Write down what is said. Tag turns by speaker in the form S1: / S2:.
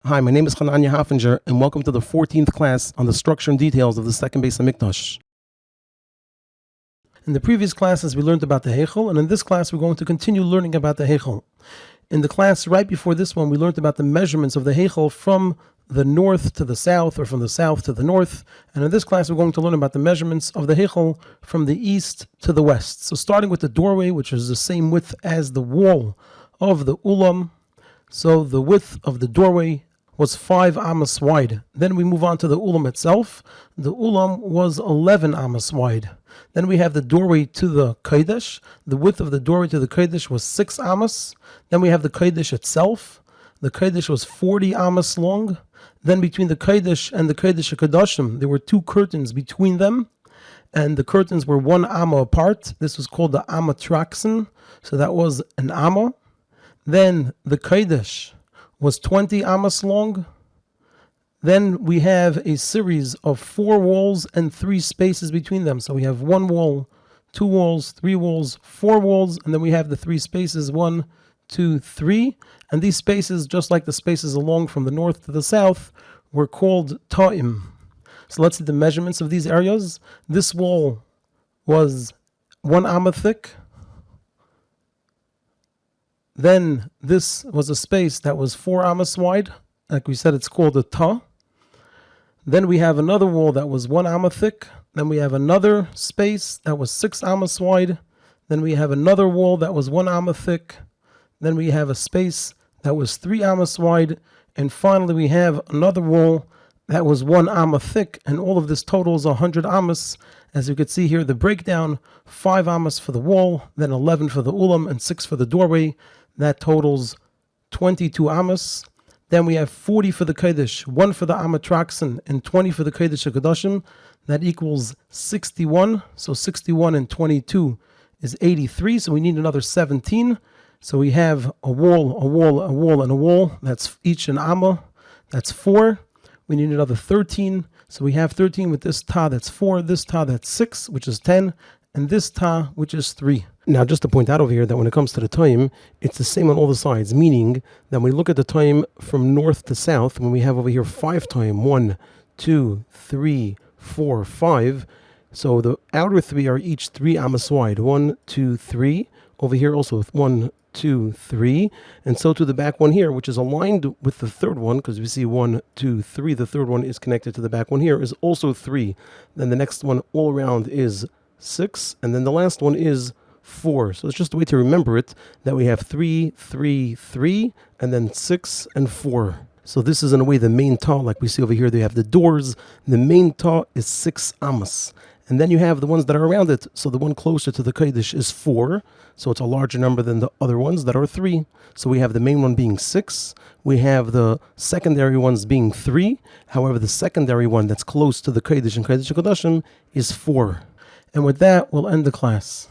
S1: Hi, my name is Hananya Haffinger, and welcome to the 14th class on the structure and details of the second Beis Hamikdash. In the previous classes, we learned about the Heichel, and in this class, we're going to continue learning about the Heichel. In the class right before this one, we learned about the measurements of the Heichel from the north to the south, or from the south to the north. And in this class, we're going to learn about the measurements of the Heichel from the east to the west. So starting with the doorway, which is the same width as the wall of the ulam. So the width of the doorway was 5 amos wide. Then we move on to the ulam itself. The ulam was 11 amos wide. Then we have the doorway to the kodesh. The width of the doorway to the kodesh was 6 amos. Then we have the kodesh itself. The kodesh was 40 amos long. Then between the kodesh and the kodesh HaKadoshim, there were 2 curtains between them, and the curtains were 1 amma apart. This was called the amma traxin, so that was an amma. Then the kodesh was 20 amos long. Then we have a series of 4 walls and 3 spaces between them. So we have 1 wall, 2 walls, 3 walls, 4 walls, and then we have the 3 spaces, 1, 2, 3. And these spaces, just like the spaces along from the north to the south, were called ta'im. So let's see the measurements of these areas. This wall was 1 amma thick. Then this was a space that was 4 amos wide. Like we said, it's called a ta. Then we have another wall that was 1 amma thick. Then we have another space that was 6 amos wide. Then we have another wall that was 1 amma thick. Then we have a space that was 3 amos wide. And finally we have another wall that was 1 amma thick. And all of this totals 100 amos. As you can see here, the breakdown, 5 amos for the wall, then 11 for the ulam, and 6 for the doorway. That totals 22 amos. Then we have 40 for the kodesh, 1 for the amma traxin, and 20 for the kodesh HaKadoshim. That equals 61. So 61 and 22 is 83. So we need another 17. So we have a wall, a wall, a wall, and a wall. That's each an amma. That's 4. We need another 13. So we have 13 with this ta, that's 4. This ta, that's 6, which is 10. And this ta, which is 3. Now, just to point out over here that when it comes to the time, it's the same on all the sides, meaning that when we look at the time from north to south, when we have over here 5 time, 1, 2, 3, 4, 5. So the outer 3 are each 3 amos wide. 1, 2, 3. Over here also 1, 2, 3. And so to the back one here, which is aligned with the third one, because we see 1, 2, 3. The third one is connected to the back one here, is also 3. Then the next one all around is 6. And then the last one is 4. So it's just a way to remember it, that we have 3, 3, 3, and then 6 and 4. So this is in a way the main ta, like we see over here. They have the doors. The main ta is 6 amos. And then you have the ones that are around it. So the one closer to the kodesh is 4. So it's a larger number than the other ones that are 3. So we have the main one being 6. We have the secondary ones being 3. However, the secondary one that's close to the kodesh and kodesh HaKadoshim is 4. And with that, we'll end the class.